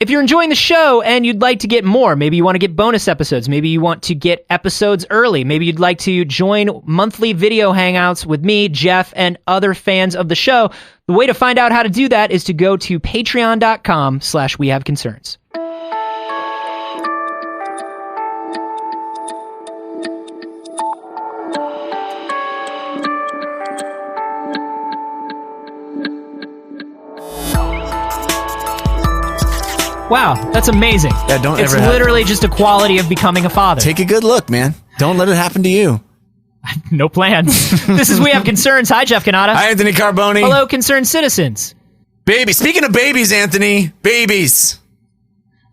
If you're enjoying the show and you'd like to get more, maybe you want to get bonus episodes, maybe you want to get episodes early, maybe you'd like to join monthly video hangouts with me, Jeff, and other fans of the show, the way to find out how to do that is to go to patreon.com/wehaveconcerns. Wow, that's amazing. Yeah, it's literally just a quality of becoming a father. Take a good look, man. Don't let it happen to you. No plans. This is We Have Concerns. Hi, Jeff Cannata. Hi, Anthony Carboni. Hello, concerned citizens. Baby. Speaking of babies, Anthony. Babies.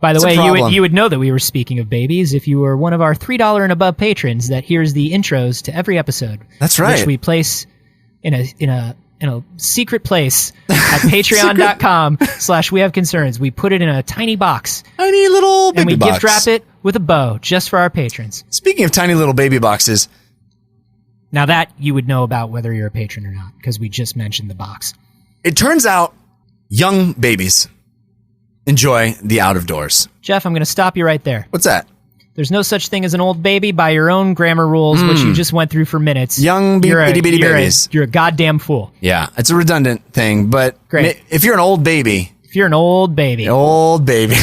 By the way, you would know that we were speaking of babies if you were one of our $3 and above patrons that hears the intros to every episode. That's right. Which we place in a secret place at patreon.com/wehaveconcerns. We put it in a tiny box. Tiny little baby box. And we gift wrap it with a bow just for our patrons. Speaking of tiny little baby boxes. Now that you would know about whether you're a patron or not, because we just mentioned the box. It turns out young babies enjoy the out of doors. Jeff, I'm going to stop you right there. What's that? There's no such thing as an old baby by your own grammar rules, which you just went through for minutes. Young bitty babies. You're a goddamn fool. Yeah, it's a redundant thing, but great. If you're an old baby. If you're an old baby. Old baby.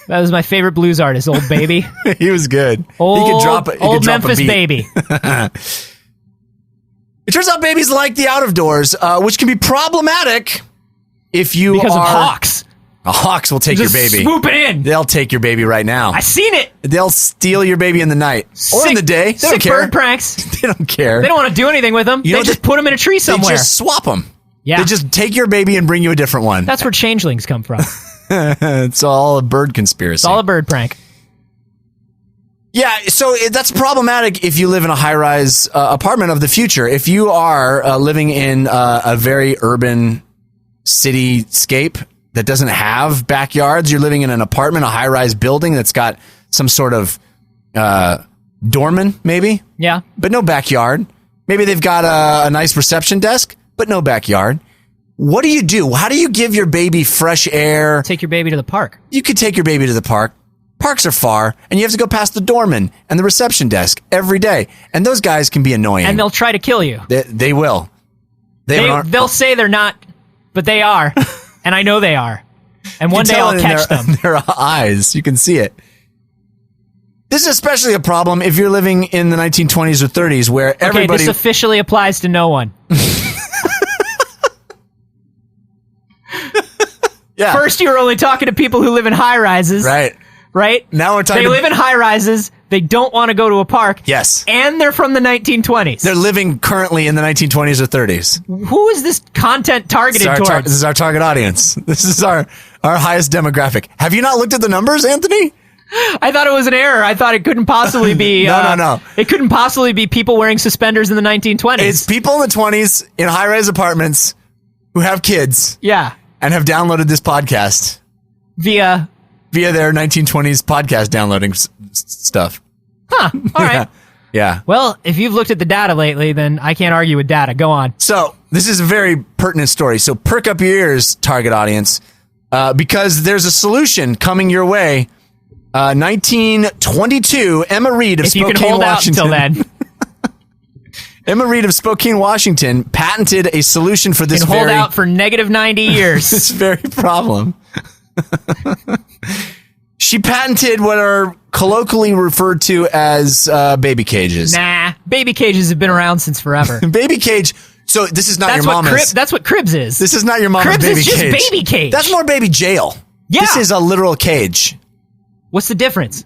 That was my favorite blues artist, Old Baby. He was good. Old Memphis Baby. It turns out babies like the out of doors, which can be problematic if you because of hawks. Hawks will take your baby. Swoop it in. They'll take your baby right now. I seen it. They'll steal your baby in the night or in the day. They don't care. Bird pranks. They don't care. They don't want to do anything with them. They just put them in a tree somewhere. They just swap them. Yeah. They just take your baby and bring you a different one. That's where changelings come from. It's all a bird conspiracy. It's all a bird prank. Yeah, so that's problematic if you live in a high-rise apartment of the future. If you are living in a very urban cityscape that doesn't have backyards, you're living in an apartment, a high-rise building that's got some sort of doorman, maybe? Yeah. But no backyard. Maybe they've got a nice reception desk, but no backyard. What do you do? How do you give your baby fresh air? Take your baby to the park. You could take your baby to the park. Parks are far, and you have to go past the doorman and the reception desk every day. And those guys can be annoying. And they'll try to kill you. They will. They'll say they're not, but they are. And I know they are. And one day I'll catch them. Their eyes. You can see it. This is especially a problem if you're living in the 1920s or 30s where everybody... Okay, this officially applies to no one. Yeah. First, you were only talking to people who live in high-rises. Right? Now we're talking... They live in high-rises. They don't want to go to a park. Yes. And they're from the 1920s. They're living currently in the 1920s or 30s. Who is this content targeted towards? This is our target audience. This is our highest demographic. Have you not looked at the numbers, Anthony? I thought it was an error. I thought it couldn't possibly be... No. It couldn't possibly be people wearing suspenders in the 1920s. It's people in the 20s in high-rise apartments who have kids. Yeah. And have downloaded this podcast. Via their 1920s podcast downloading stuff. Huh. All right. Yeah. Well, if you've looked at the data lately, then I can't argue with data. Go on. So this is a very pertinent story. So perk up your ears, target audience, because there's a solution coming your way. 1922, Emma Reed of Spokane, Washington. If you can hold out until then. Emma Reed of Spokane, Washington, patented a solution for this hold out for negative 90 years. This very problem. She patented what are colloquially referred to as baby cages. Nah, baby cages have been around since forever. Baby cage. So this is not your mama's. That's what Cribs is. This is not your mama's baby cage. Cribs is just baby cage. That's more baby jail. Yeah. This is a literal cage. What's the difference?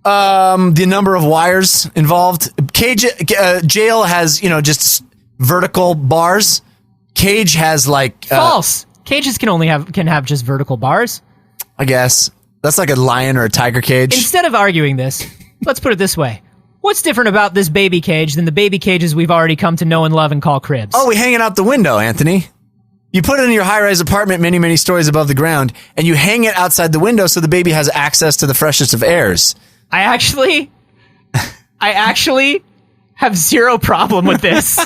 The number of wires involved. Jail has, just vertical bars. Cage has false. Cages can have just vertical bars. I guess that's like a lion or a tiger cage. Instead of arguing this, let's put it this way: what's different about this baby cage than the baby cages we've already come to know and love and call cribs? Oh, we hang it out the window, Anthony. You put it in your high-rise apartment many, many stories above the ground, and you hang it outside the window so the baby has access to the freshest of airs. I actually have zero problem with this.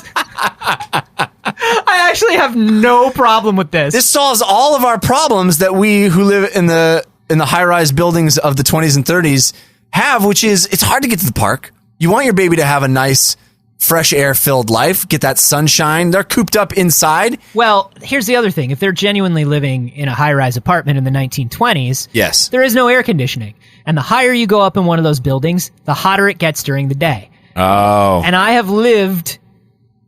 I actually have no problem with this. This solves all of our problems that we who live in the in the high-rise buildings of the 20s and 30s have, which is it's hard to get to the park. You want your baby to have a nice, fresh air-filled life, get that sunshine. They're cooped up inside. Well, here's the other thing. If they're genuinely living in a high-rise apartment in the 1920s, yes, there is no air conditioning. And the higher you go up in one of those buildings, the hotter it gets during the day. Oh. And I have lived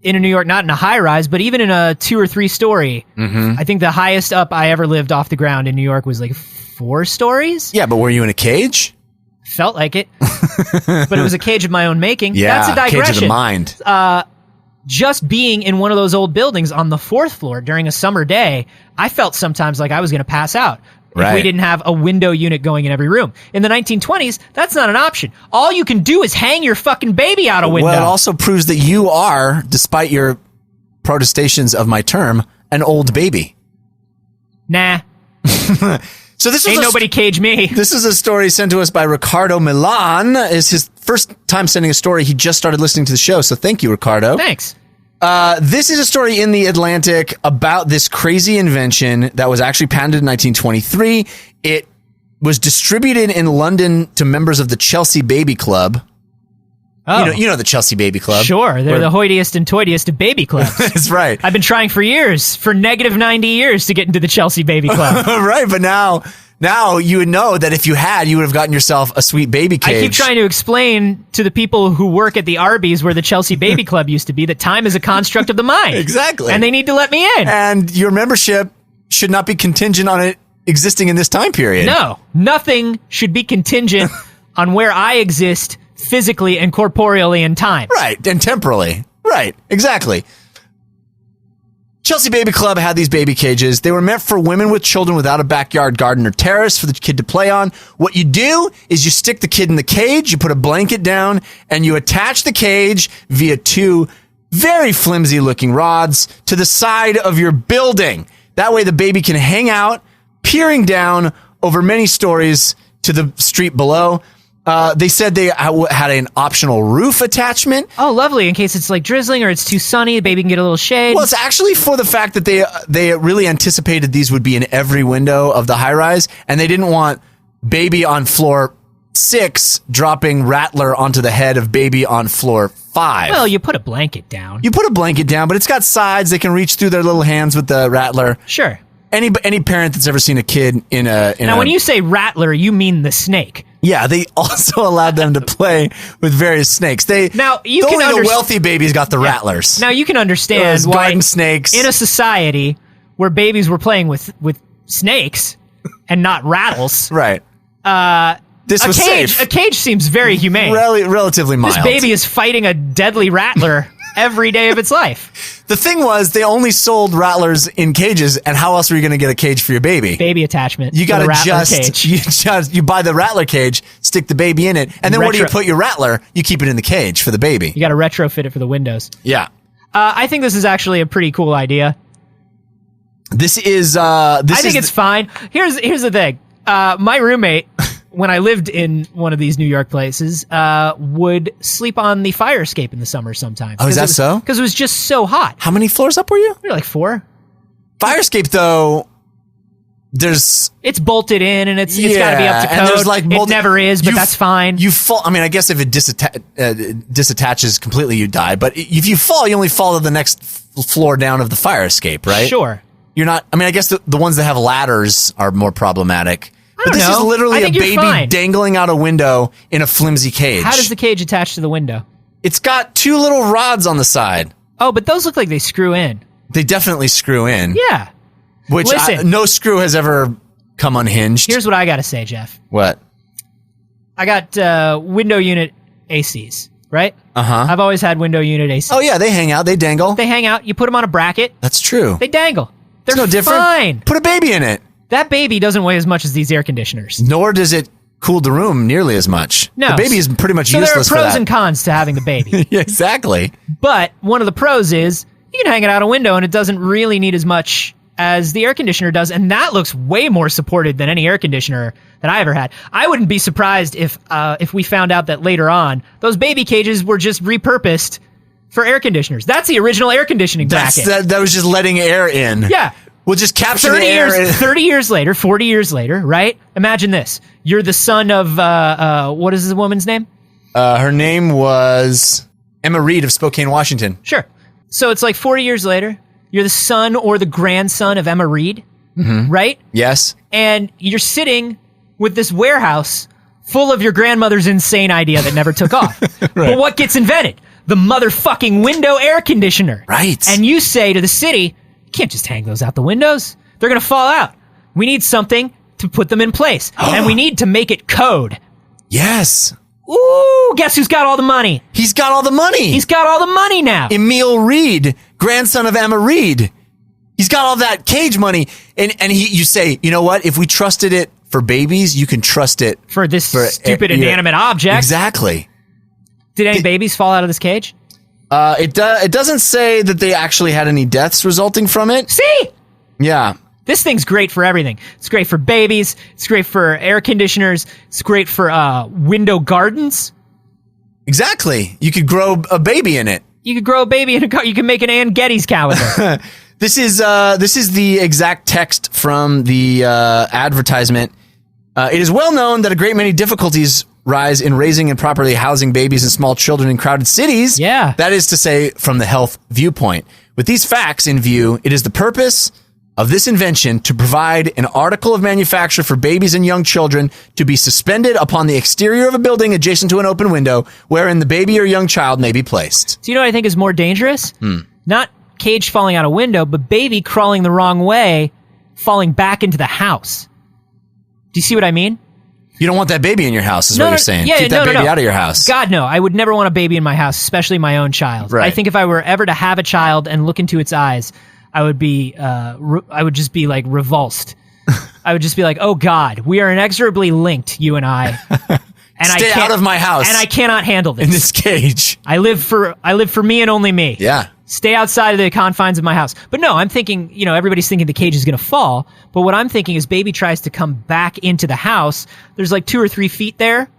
in New York, not in a high-rise, but even in a 2 or 3 story. Mm-hmm. I think the highest up I ever lived off the ground in New York was like 4 stories. Yeah, but were you in a cage? Felt like it. But it was a cage of my own making. Yeah, that's a digression. Cage of the mind. Just being in one of those old buildings on the 4th floor during a summer day, I felt sometimes like I was going to pass out. If we didn't have a window unit going in every room. In the 1920s, that's not an option. All you can do is hang your fucking baby out a window. Well, it also proves that you are, despite your protestations of my term, an old baby. Nah. So this was Ain't nobody cage me. This is a story sent to us by Ricardo Milan. It's his first time sending a story. He just started listening to the show, so thank you, Ricardo. Thanks. This is a story in the Atlantic about this crazy invention that was actually patented in 1923. It was distributed in London to members of the Chelsea Baby Club. Oh. You know the Chelsea Baby Club. Sure, they're the hoitiest and toitiest of baby clubs. That's right. I've been trying for years, for negative 90 years, to get into the Chelsea Baby Club. Right, but now you would know that if you had, you would have gotten yourself a sweet baby cage. I keep trying to explain to the people who work at the Arby's where the Chelsea Baby Club used to be that time is a construct of the mind. Exactly. And they need to let me in. And your membership should not be contingent on it existing in this time period. No, nothing should be contingent on where I exist physically and corporeally in time. Right, and temporally. Right, exactly. Chelsea Baby Club had these baby cages. They were meant for women with children without a backyard garden or terrace for the kid to play on. What you do is you stick the kid in the cage, you put a blanket down, and you attach the cage via 2 very flimsy looking rods to the side of your building. That way the baby can hang out, peering down over many stories to the street below. They said they had an optional roof attachment. Oh, lovely. In case it's like drizzling or it's too sunny, the baby can get a little shade. Well, it's actually for the fact that they really anticipated these would be in every window of the high-rise, and they didn't want baby on floor 6 dropping Rattler onto the head of baby on floor 5. Well, you put a blanket down. You put a blanket down, but it's got sides. They can reach through their little hands with the Rattler. Sure. Any parent that's ever seen a kid in a... Now, when you say Rattler, you mean the snake. Yeah, they also allowed them to play with various snakes. Only the wealthy babies got the Rattlers. Now you can understand why garden snakes. In a society where babies were playing with snakes and not rattles. Right. This was safe. A cage seems very humane. Relatively mild. This baby is fighting a deadly rattler every day of its life. The thing was, they only sold Rattlers in cages, and how else were you going to get a cage for your baby? Baby attachment. You got to you buy the Rattler cage, stick the baby in it, and then where do you put your Rattler? You keep it in the cage for the baby. You got to retrofit it for the windows. Yeah. I think this is actually a pretty cool idea. I think it's fine. Here's the thing. My roommate, when I lived in one of these New York places, would sleep on the fire escape in the summer sometimes. Oh, is that so? Because it was just so hot. How many floors up were you? We were like 4. Fire escape, though, it's bolted in, and it's got to be up to code. And there's like it never is, but that's fine. You fall. I mean, I guess if it disattaches completely, you die. But if you fall, you only fall to the next floor down of the fire escape, right? Sure. You're not. I mean, I guess the ones that have ladders are more problematic. But this is literally a baby dangling out a window in a flimsy cage. How does the cage attach to the window? It's got 2 little rods on the side. Oh, but those look like they screw in. They definitely screw in. Yeah. Which no screw has ever come unhinged. Here's what I got to say, Jeff. What? I got window unit ACs, right? Uh-huh. I've always had window unit ACs. Oh, yeah, they hang out. They dangle. They hang out. You put them on a bracket. That's true. They dangle. They're no different. Fine. Put a baby in it. That baby doesn't weigh as much as these air conditioners. Nor does it cool the room nearly as much. No. The baby is pretty much useless for that. So there are pros and cons to having the baby. Yeah, exactly. But one of the pros is you can hang it out a window and it doesn't really need as much as the air conditioner does, and that looks way more supported than any air conditioner that I ever had. I wouldn't be surprised if we found out that later on those baby cages were just repurposed for air conditioners. That's the original air conditioning bracket. That was just letting air in. Yeah. We'll just capture the air. 30 years later, 40 years later, right? Imagine this. You're the son of, what is the woman's name? Her name was Emma Reed of Spokane, Washington. Sure. So it's like 40 years later. You're the son or the grandson of Emma Reed, right? Yes. And you're sitting with this warehouse full of your grandmother's insane idea that never took off. Right. But what gets invented? The motherfucking window air conditioner. Right. And you say to the city, you can't just hang those out the windows. They're going to fall out. We need something to put them in place. And we need to make it code. Yes. Ooh, guess who's got all the money? He's got all the money. He's got all the money now. Emil Reed, grandson of Emma Reed. He's got all that cage money. And you say, you know what? If we trusted it for babies, you can trust it for this stupid inanimate object. Exactly. Did any babies fall out of this cage? It doesn't say that they actually had any deaths resulting from it. See? Yeah. This thing's great for everything. It's great for babies. It's great for air conditioners. It's great for window gardens. Exactly. You could grow a baby in it. You could grow a baby in a car. You can make an Ann Getty's calendar. This is the exact text from the advertisement. It is well known that a great many difficulties rise in raising and properly housing babies and small children in crowded cities. Yeah. That is to say, from the health viewpoint. With these facts in view, it is the purpose of this invention to provide an article of manufacture for babies and young children to be suspended upon the exterior of a building adjacent to an open window wherein the baby or young child may be placed. Do you know what I think is more dangerous? Not cage falling out a window, but baby crawling the wrong way, falling back into the house. Do you see what I mean? You don't want that baby in your house, is what you're saying. Yeah, Keep that baby out of your house. God, no. I would never want a baby in my house, especially my own child. Right. I think if I were ever to have a child and look into its eyes, I would be, I would just be like revulsed. I would just be like, oh God, we are inexorably linked, you and I. And Stay out of my house. And I cannot handle this. In this cage. I live for me and only me. Yeah. Stay outside of the confines of my house. But no, I'm thinking, everybody's thinking the cage is going to fall. But what I'm thinking is baby tries to come back into the house. There's like 2 or 3 feet there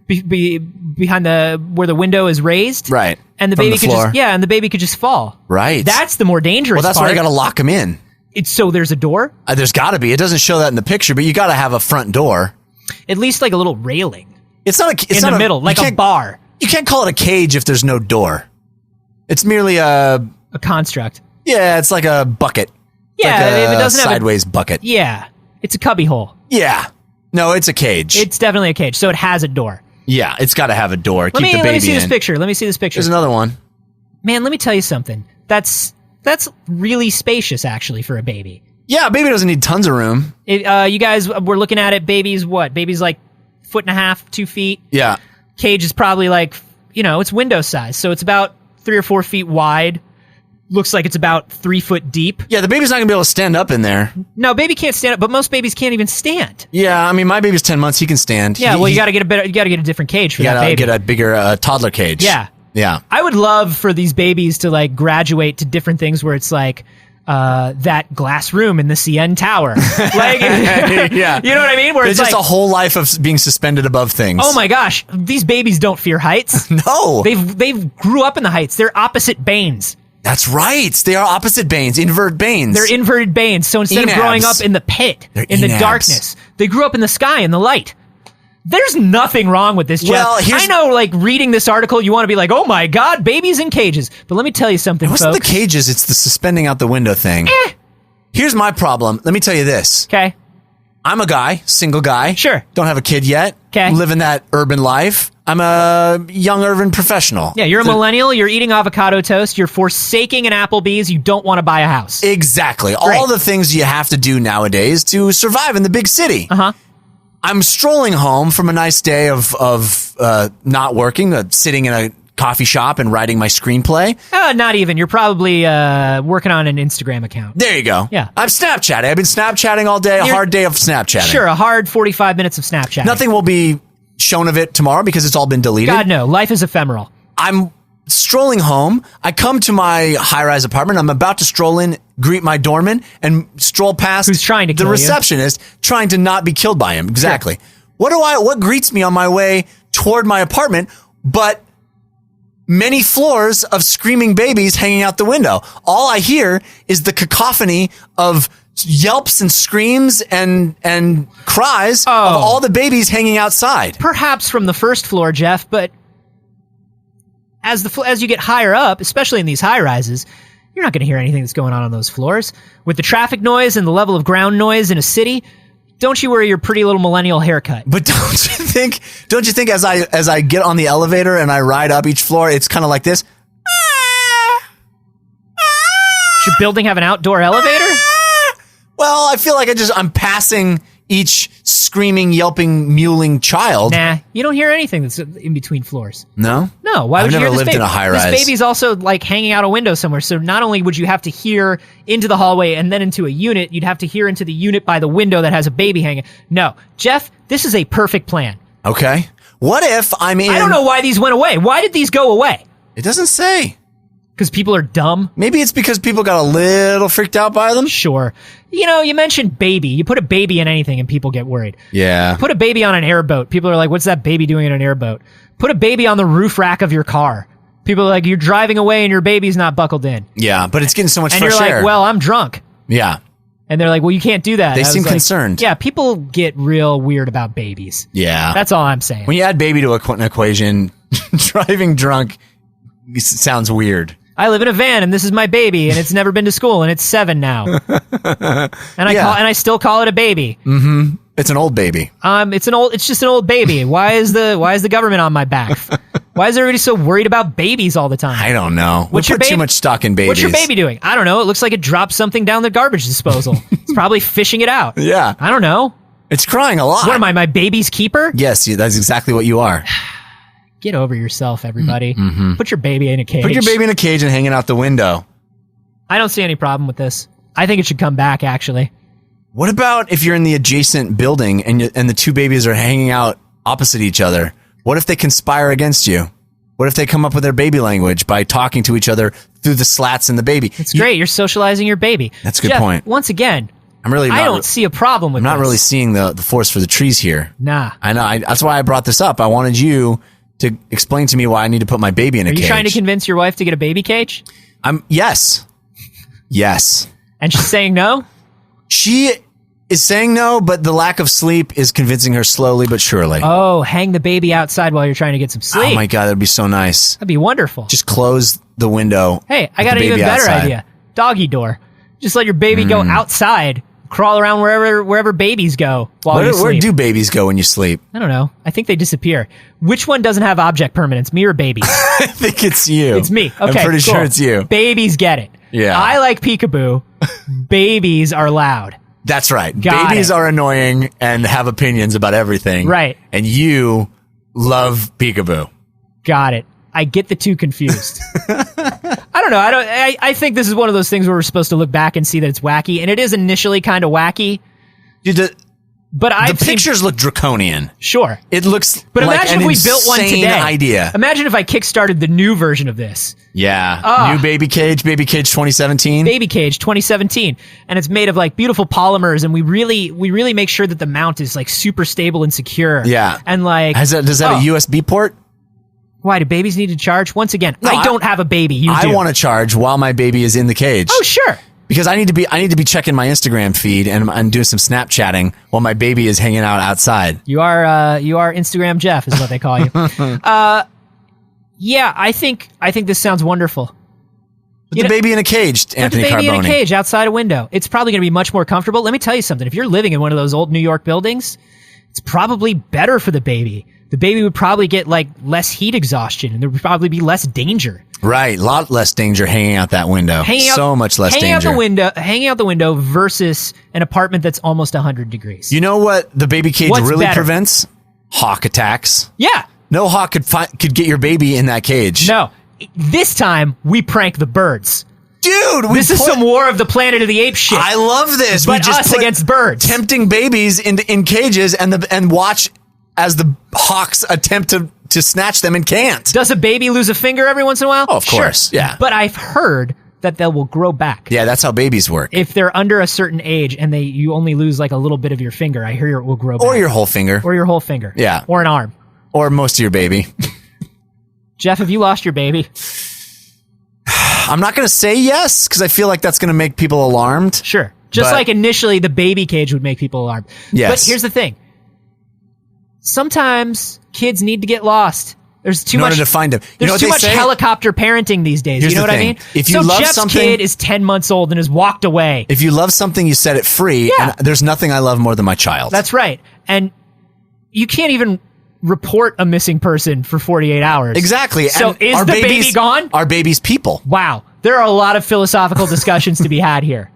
behind where the window is raised. Right. And the baby could just fall. Right. That's the more dangerous part. Well, that's why you got to lock them in. So there's a door? There's got to be. It doesn't show that in the picture, but you got to have a front door. At least like a little railing. It's not a... It's in the middle, like a bar. You can't call it a cage if there's no door. It's merely a construct. Yeah, it's like a bucket. Yeah, like if it doesn't sideways bucket. Yeah, it's a cubby hole. Yeah. No, it's a cage. It's definitely a cage, so it has a door. Yeah, it's got to have a door. Keep the baby in. Let me see this picture. Let me see this picture. There's another one. Man, let me tell you something. That's really spacious, actually, for a baby. Yeah, a baby doesn't need tons of room. You guys were looking at it. Baby's what? Baby's like 1.5 feet, 2 feet. Yeah. Cage is probably like, it's window size, so it's about 3 or 4 feet wide. Looks like it's about 3 foot deep. Yeah, the baby's not gonna be able to stand up in there. No, baby can't stand up, but most babies can't even stand. Yeah, I mean, my baby's 10 months. He can stand. Yeah, you got to get a different cage for that baby. You got to get a bigger toddler cage. Yeah. Yeah. I would love for these babies to like graduate to different things where it's like that glass room in the CN Tower. Like, yeah. You know what I mean? Where it's just like, a whole life of being suspended above things. Oh my gosh, these babies don't fear heights. No. They've grew up in the heights. They're opposite Banes. That's right. They are opposite Banes, invert Banes. They're inverted Banes. So instead of growing up in the pit, in the darkness, they grew up in the sky, in the light. There's nothing wrong with this, Jeff. Well, I know, like, reading this article, you want to be like, oh my God, babies in cages. But let me tell you something, folks. It wasn't the cages, it's the suspending out the window thing. Here's my problem. Let me tell you this. Okay. I'm a guy, single guy. Sure. Don't have a kid yet. Okay. Living that urban life. I'm a young urban professional. Yeah, you're a millennial. You're eating avocado toast. You're forsaking an Applebee's. You don't want to buy a house. Exactly. Great. All the things you have to do nowadays to survive in the big city. Uh-huh. I'm strolling home from a nice day of not working, sitting in a coffee shop and writing my screenplay. Not even. You're probably working on an Instagram account. There you go. Yeah. I'm Snapchatting. I've been Snapchatting all day. A hard day of Snapchatting. Sure, a hard 45 minutes of Snapchatting. Nothing will be shown of it tomorrow because it's all been deleted. God, no. Life is ephemeral. I'm strolling home. I come to my high-rise apartment. I'm about to stroll in, greet my doorman, and stroll past who's trying to the kill receptionist, trying to not be killed by him. Exactly. Sure. What greets me on my way toward my apartment but many floors of screaming babies hanging out the window? All I hear is the cacophony of yelps and screams and cries of all the babies hanging outside. Perhaps from the first floor, Jeff, but as you get higher up, especially in these high rises, you're not going to hear anything that's going on those floors. With the traffic noise and the level of ground noise in a city, don't you worry your pretty little millennial haircut. But don't you think as I get on the elevator and I ride up each floor, it's kind of like this? Should your building have an outdoor elevator? Well, I feel like I'm passing each screaming, yelping, mewling child. Nah, you don't hear anything that's in between floors. No? No, why would you hear this baby? I've never lived in a high-rise. This baby's also like hanging out a window somewhere, so not only would you have to hear into the hallway and then into a unit, you'd have to hear into the unit by the window that has a baby hanging. No, Jeff, this is a perfect plan. Okay. What if I'm in... I don't know why these went away. Why did these go away? It doesn't say. Because people are dumb? Maybe it's because people got a little freaked out by them? Sure. You know, you mentioned baby. You put a baby in anything and people get worried. Yeah. Put a baby on an airboat. People are like, what's that baby doing in an airboat? Put a baby on the roof rack of your car. People are like, you're driving away and your baby's not buckled in. Yeah, but it's getting so much fresh air. And you're like, well, I'm drunk. Yeah. And they're like, well, you can't do that. They seem concerned. Yeah, people get real weird about babies. Yeah. That's all I'm saying. When you add baby to an equation, driving drunk sounds weird. I live in a van and this is my baby and it's never been to school and it's 7 now. And I still call it a baby. Mm-hmm. It's an old baby. It's just an old baby. Why is the government on my back? Why is everybody so worried about babies all the time? I don't know. We put too much stock in babies. What's your baby doing? I don't know. It looks like it dropped something down the garbage disposal. It's probably fishing it out. Yeah. I don't know. It's crying a lot. What am I, my baby's keeper? Yes, that's exactly what you are. Get over yourself, everybody. Mm-hmm. Put your baby in a cage. Put your baby in a cage and hanging out the window. I don't see any problem with this. I think it should come back, actually. What about if you're in the adjacent building and the two babies are hanging out opposite each other? What if they conspire against you? What if they come up with their baby language by talking to each other through the slats in the baby? It's great. You're socializing your baby. That's a good Jeff, point. Once again, I don't see a problem with this. I'm not really seeing the forest for the trees here. Nah. I know. That's why I brought this up. I wanted you to explain to me why I need to put my baby in a cage. Are you trying to convince your wife to get a baby cage? Yes. Yes. And she's saying no? She is saying no, but the lack of sleep is convincing her slowly but surely. Oh, hang the baby outside while you're trying to get some sleep. Oh my God, that'd be so nice. That'd be wonderful. Just close the window. Hey, I got an even better idea. Doggy door. Just let your baby go outside, crawl around wherever babies go while you sleep. Where do babies go when you sleep? I don't know. I think they disappear. Which one doesn't have object permanence, me or babies? I think it's you. It's me. Okay, I'm pretty cool. sure it's you. Babies get it. Yeah. I like peekaboo. Babies are loud. That's right. Babies are annoying and have opinions about everything. Right. And you love peekaboo. Got it. I get the two confused. I don't know. I think this is one of those things where we're supposed to look back and see that it's wacky, and it is initially kind of wacky. Dude, the pictures look draconian. Sure. It looks but like imagine an if we built one today. Idea. Imagine if I kickstarted the new version of this. Yeah. New Baby Cage 2017. Baby Cage 2017. And it's made of like beautiful polymers, and we really make sure that the mount is like super stable and secure. Yeah. And like does that a USB port? Why do babies need to charge? Once again, no, I don't have a baby. You do. I want to charge while my baby is in the cage. Oh, sure. Because I need to be checking my Instagram feed and doing some Snapchatting while my baby is hanging out outside. You are Instagram Jeff is what they call you. Yeah, I think this sounds wonderful. Put the baby in a cage, Anthony Carboni. Put the baby in a cage outside a window. It's probably going to be much more comfortable. Let me tell you something. If you're living in one of those old New York buildings, it's probably better for the baby. The baby would probably get like less heat exhaustion, and there would probably be less danger. Right, a lot less danger hanging out that window. So much less danger. Hanging out the window versus an apartment that's almost 100 degrees. You know what the baby cage really prevents? Hawk attacks. Yeah. No hawk could get your baby in that cage. No. This time, we prank the birds. Dude, this is some War of the Planet of the Apes shit. I love this. But us against birds. Tempting babies in cages and watch as the hawks attempt to snatch them and can't. Does a baby lose a finger every once in a while? Oh, of course. Sure. Yeah. But I've heard that they will grow back. Yeah, that's how babies work. If they're under a certain age and you only lose like a little bit of your finger, I hear it will grow back. Or your whole finger. Or your whole finger. Yeah. Or an arm. Or most of your baby. Jeff, have you lost your baby? I'm not going to say yes, because I feel like that's going to make people alarmed. Sure. Just But- like initially the baby cage would make people alarmed. Yes. But here's the thing. Sometimes kids need to get lost. There's too in much order to find them. You There's know what too they much say? helicopter parenting these days. Here's You know the what I thing. mean? If you so love Jeff's something- kid is 10 months old and has walked away. If you love something, you set it free. Yeah. And there's nothing I love more than my child. That's right. And you can't even report a missing person for 48 hours. exactly. So And is our the baby babies- gone? Our baby's people. Wow. There are a lot of philosophical discussions to be had here.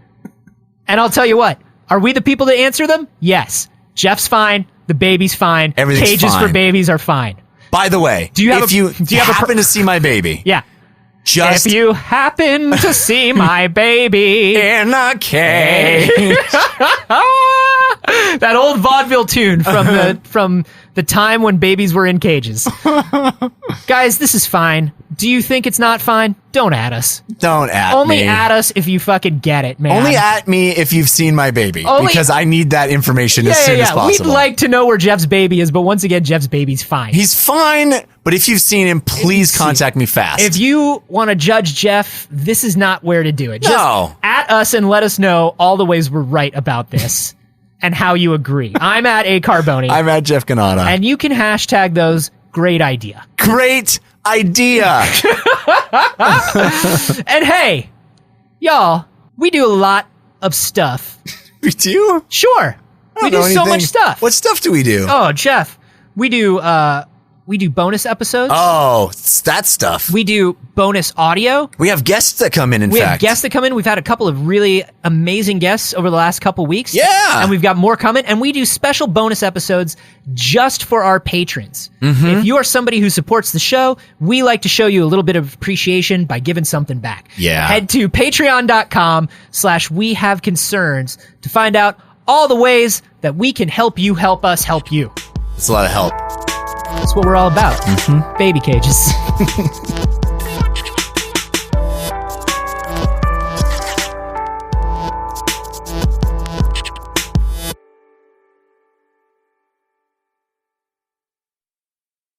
And I'll tell you what. Are we the people to answer them? Yes. Jeff's fine. The baby's fine. Everything's Cages fine. for babies are fine. By the way, Do you have if a- you do you have a happen to see my baby, Yeah. just If you happen to see my baby. in a cage. That old vaudeville tune from the time when babies were in cages. Guys, this is fine. Do you think it's not fine? Don't at us. Don't at Only me. at us if you fucking get it, man. Only at me if you've seen my baby, Only- because I need that information as soon as possible. We'd like to know where Jeff's baby is, but once again, Jeff's baby's fine. He's fine, but if you've seen him, please contact me fast. If you want to judge Jeff, this is not where to do it. Just No. at us and let us know all the ways we're right about this and how you agree. I'm at A Carboni. I'm at Jeff Canada. And you can hashtag those. Great idea. Great idea. And hey, y'all, we do a lot of stuff. We do? Sure. I We don't do know so anything. much stuff. What stuff do we do? Oh, Jeff, we do bonus episodes. Oh, it's that stuff. We do bonus audio. We have guests that come in We fact. have guests that come in. We've had a couple of really amazing guests over the last couple weeks. Yeah. And we've got more coming. And we do special bonus episodes just for our patrons. Mm-hmm. If you are somebody who supports the show, we like to show you a little bit of appreciation by giving something back. Yeah. Head to patreon.com/wehaveconcerns to find out all the ways that we can help you help us help you. It's a lot of help. That's what we're all about. Baby cages.